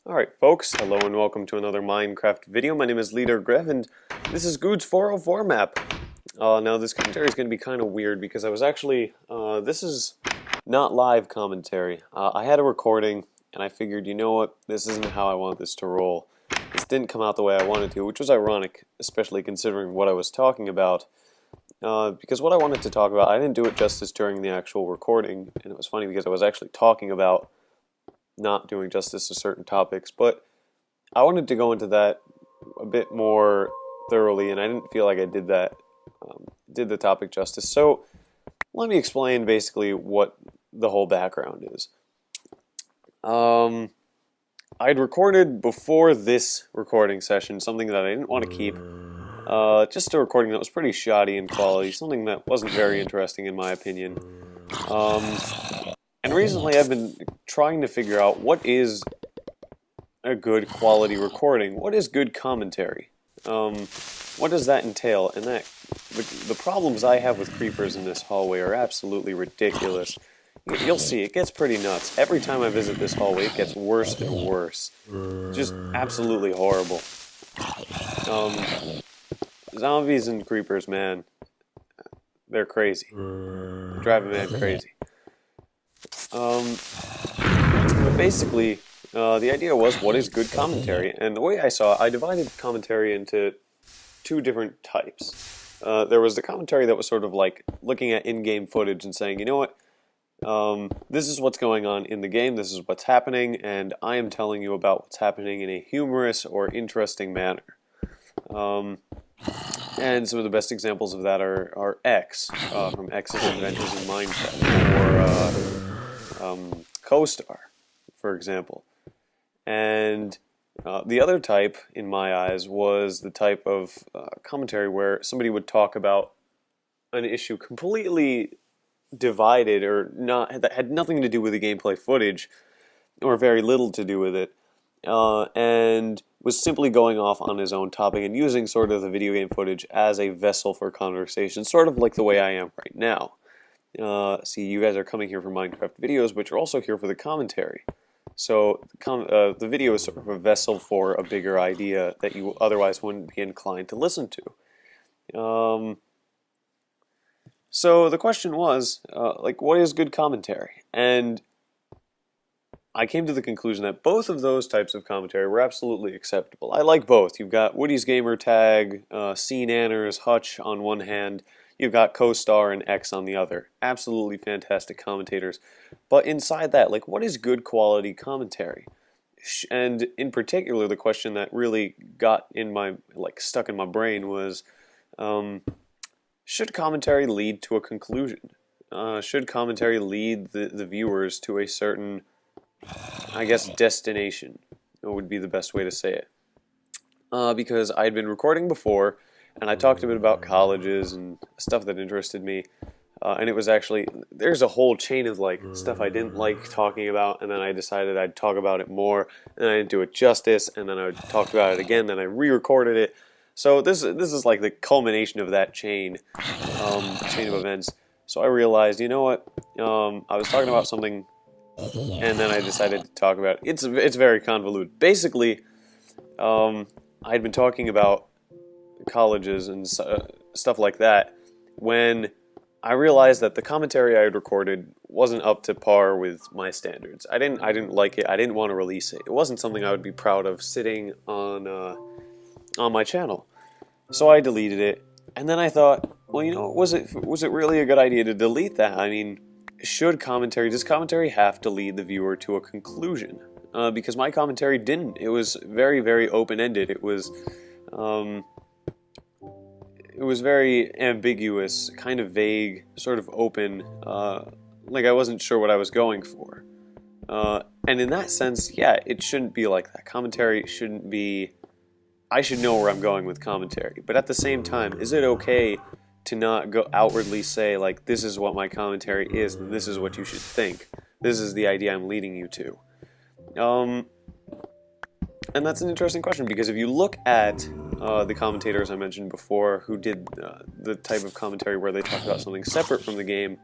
Alright folks, hello and welcome to another Minecraft video. My name is LeaderGrev and this is Guude's 404 map. Now this commentary is going to be kind of weird because I was actually, this is not live commentary. I had a recording and I figured, you know what, this isn't how I want this to roll. This didn't come out the way I wanted to, which was ironic, especially considering what I was talking about. Because what I wanted to talk about, I didn't do it justice during the actual recording, and it was funny because I was actually talking about not doing justice to certain topics, but I wanted to go into that a bit more thoroughly, and I didn't feel like I did that, did the topic justice. So let me explain basically what the whole background is. I'd recorded before this recording session something that I didn't want to keep, just a recording that was pretty shoddy in quality, something that wasn't very interesting in my opinion. And recently I've been trying to figure out what is a good quality recording. What is good commentary? What does that entail? And the problems I have with creepers in this hallway are absolutely ridiculous. You'll see, it gets pretty nuts. Every time I visit this hallway, it gets worse and worse. Just absolutely horrible. Zombies and creepers, man, they're crazy. They drive a man crazy. But basically, the idea was, what is good commentary? And the way I saw it, I divided commentary into two different types. There was the commentary that was sort of like looking at in-game footage and saying, you know what, this is what's going on in the game, this is what's happening, and I am telling you about what's happening in a humorous or interesting manner. And some of the best examples of that are X, from X's Adventures in Minecraft, or Co-Star, for example. And the other type, in my eyes, was the type of commentary where somebody would talk about an issue completely divided, or not, that had nothing to do with the gameplay footage, or very little to do with it, and was simply going off on his own topic and using sort of the video game footage as a vessel for conversation, sort of like the way I am right now. See, you guys are coming here for Minecraft videos, but you're also here for the commentary. So the video is sort of a vessel for a bigger idea that you otherwise wouldn't be inclined to listen to. So the question was, like, what is good commentary? And I came to the conclusion that both of those types of commentary were absolutely acceptable. I like both. You've got Woody's Gamer Tag, C Nanners, Hutch on one hand, you've got Co-Star and X on the other. Absolutely fantastic commentators. But inside that, like, what is good quality commentary? And in particular, the question that really got in my, like, stuck in my brain was, should commentary lead to a conclusion? Should commentary lead the viewers to a certain, I guess, destination? It would be the best way to say it. Because I had been recording before, and I talked a bit about colleges and stuff that interested me, and it was actually, there's a whole chain of like stuff I didn't like talking about, and then I decided I'd talk about it more, and I didn't do it justice, and then I talked about it again, then I re-recorded it. So this is like the culmination of that chain of events. So I realized, you know what, I was talking about something, and then I decided to talk about it. It's very convoluted. Basically, I'd been talking about colleges and stuff like that when I realized that the commentary I had recorded wasn't up to par with my standards. I didn't like it. I didn't want to release it. It wasn't something I would be proud of sitting on my channel. So I deleted it, and then I thought, well, you know, was it really a good idea to delete that? I mean, does commentary have to lead the viewer to a conclusion? Because my commentary didn't. It was very, very open-ended. It was very ambiguous, kind of vague, sort of open, like I wasn't sure what I was going for. And in that sense, yeah, it shouldn't be like that. Commentary shouldn't be, I should know where I'm going with commentary. But at the same time, is it okay to not go outwardly say, like, this is what my commentary is, and this is what you should think. This is the idea I'm leading you to. And that's an interesting question, because if you look at the commentators I mentioned before who did the type of commentary where they talk about something separate from the game,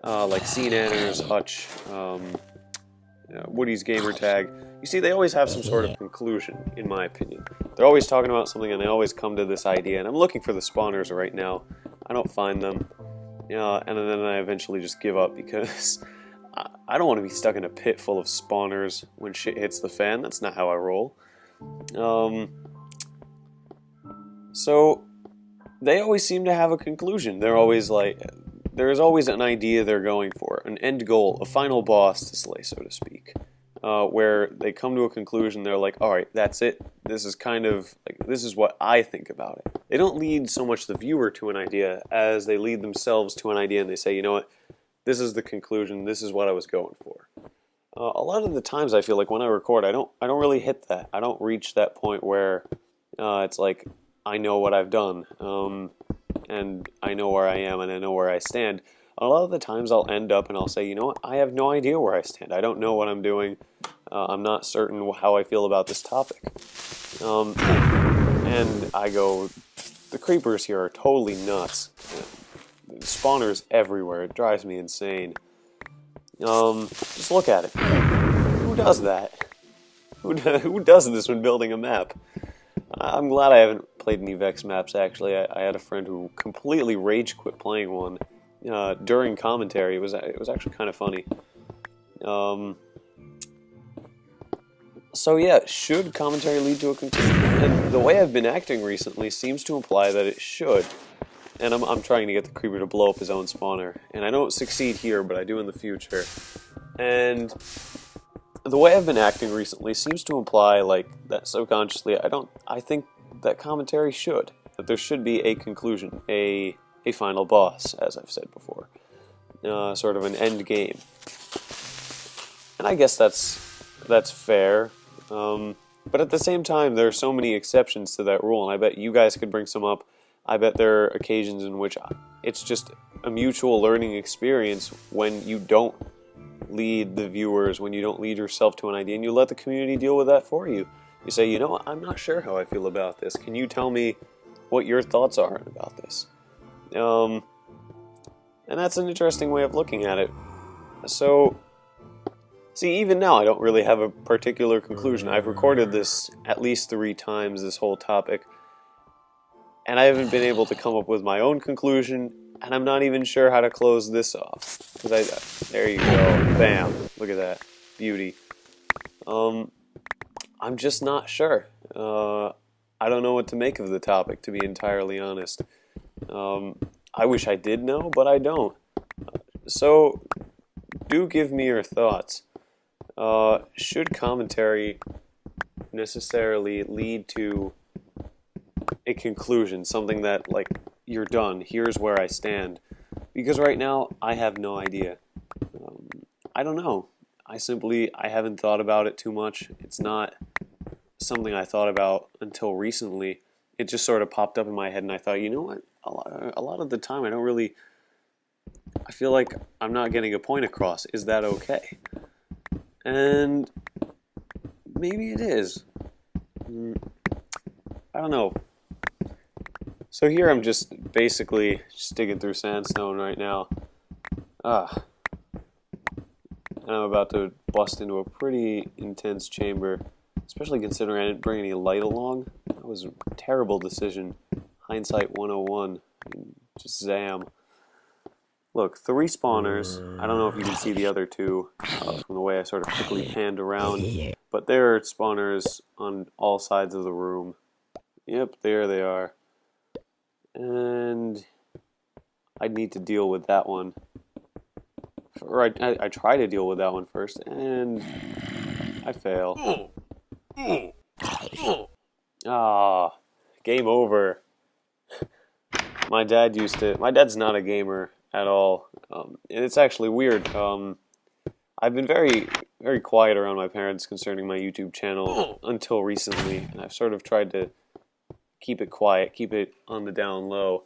like C Nanners, Hutch, Woody's gamer tag. You see, they always have some sort of conclusion, in my opinion. They're always talking about something and they always come to this idea, and I'm looking for the spawners right now. I don't find them, and then I eventually just give up because I don't want to be stuck in a pit full of spawners when shit hits the fan. That's not how I roll. So they always seem to have a conclusion. They're always like, there's always an idea they're going for, an end goal, a final boss to slay, so to speak, where they come to a conclusion. They're like, all right, that's it. This is kind of like, this is what I think about it. They don't lead so much the viewer to an idea as they lead themselves to an idea, and they say, you know what, this is the conclusion. This is what I was going for. A lot of the times, I feel like when I record, I don't really hit that. I don't reach that point where it's like I know what I've done, and I know where I am, and I know where I stand. A lot of the times, I'll end up and I'll say, you know what, I have no idea where I stand. I don't know what I'm doing. I'm not certain how I feel about this topic. And I go, the creepers here are totally nuts. Spawners everywhere. It drives me insane. Just look at it. Who does that? Who does this when building a map? I'm glad I haven't played any Vex maps, actually. I had a friend who completely rage quit playing one during commentary. It was actually kind of funny. So yeah, should commentary lead to a conclusion? And the way I've been acting recently seems to imply that it should. And I'm trying to get the creeper to blow up his own spawner. And I don't succeed here, but I do in the future. And the way I've been acting recently seems to imply, like, that subconsciously, I think that commentary should. That there should be a conclusion, a final boss, as I've said before. Sort of an end game. And I guess that's fair. But at the same time, there are so many exceptions to that rule, and I bet you guys could bring some up. I bet there are occasions in which it's just a mutual learning experience when you don't lead the viewers, when you don't lead yourself to an idea, and you let the community deal with that for you. You say, you know what, I'm not sure how I feel about this. Can you tell me what your thoughts are about this? And that's an interesting way of looking at it. So, see, even now I don't really have a particular conclusion. I've recorded this at least 3 times, this whole topic, and I haven't been able to come up with my own conclusion, and I'm not even sure how to close this off. There you go. Bam. Look at that. Beauty. I'm just not sure. I don't know what to make of the topic, to be entirely honest. I wish I did know, but I don't. So, do give me your thoughts. Should commentary necessarily lead to a conclusion, something that, like, you're done, here's where I stand? Because right now, I have no idea. I don't know. I haven't thought about it too much. It's not something I thought about until recently. It just sort of popped up in my head, and I thought, you know what? A lot of the time, I feel like I'm not getting a point across. Is that okay? And maybe it is. I don't know. So here I'm just basically digging through sandstone right now. And I'm about to bust into a pretty intense chamber, especially considering I didn't bring any light along. That was a terrible decision. Hindsight 101. Just zam. Look, 3 spawners. I don't know if you can see the other 2 from the way I sort of quickly panned around, but there are spawners on all sides of the room. Yep, there they are. And I'd need to deal with that one. Or I try to deal with that one first, and I fail. Ah, game over. My dad's not a gamer at all, and it's actually weird. I've been very, very quiet around my parents concerning my YouTube channel until recently, and I've sort of tried to keep it quiet, keep it on the down low.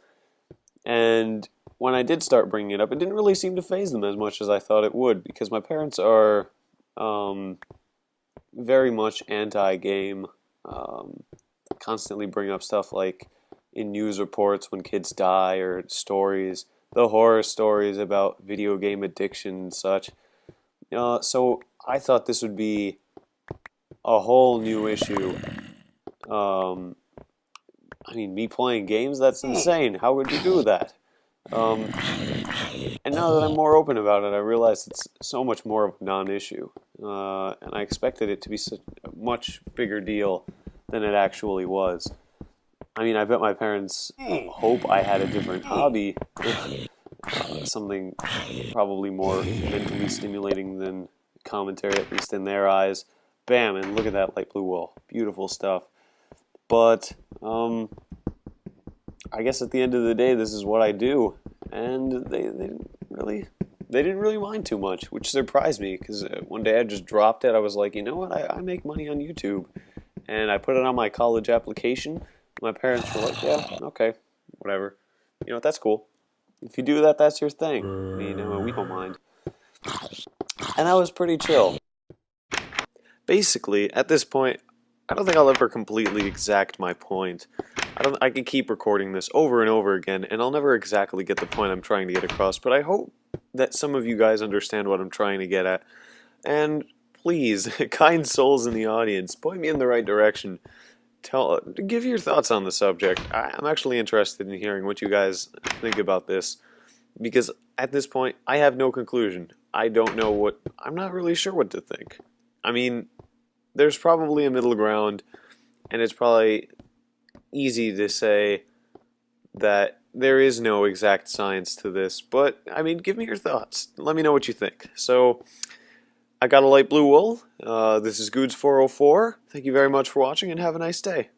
And when I did start bringing it up, it didn't really seem to faze them as much as I thought it would, because my parents are very much anti-game, constantly bring up stuff like in news reports when kids die, or stories, the horror stories about video game addiction and such. So I thought this would be a whole new issue. I mean, me playing games, that's insane. How would you do that? Um, and now that I'm more open about it, I realize it's so much more of a non-issue. And I expected it to be such a much bigger deal than it actually was. I mean, I bet my parents hope I had a different hobby, something probably more mentally stimulating than commentary, at least in their eyes. Bam, and look at that light blue wool. Beautiful stuff. But, I guess at the end of the day, this is what I do. And they didn't really mind too much, which surprised me, because one day I just dropped it. I was like, you know what, I make money on YouTube. And I put it on my college application. My parents were like, yeah, okay, whatever. You know what, that's cool. If you do that, that's your thing. I mean, we don't mind. And that was pretty chill. Basically, at this point, I don't think I'll ever completely exact my point. I could keep recording this over and over again, and I'll never exactly get the point I'm trying to get across, but I hope that some of you guys understand what I'm trying to get at. And please, kind souls in the audience, point me in the right direction. Give your thoughts on the subject. I'm actually interested in hearing what you guys think about this, because at this point, I have no conclusion. I'm not really sure what to think. I mean, there's probably a middle ground, and it's probably easy to say that there is no exact science to this, but I mean, give me your thoughts. Let me know what you think. So, I got a light blue wool. This is Guude's 404. Thank you very much for watching, and have a nice day.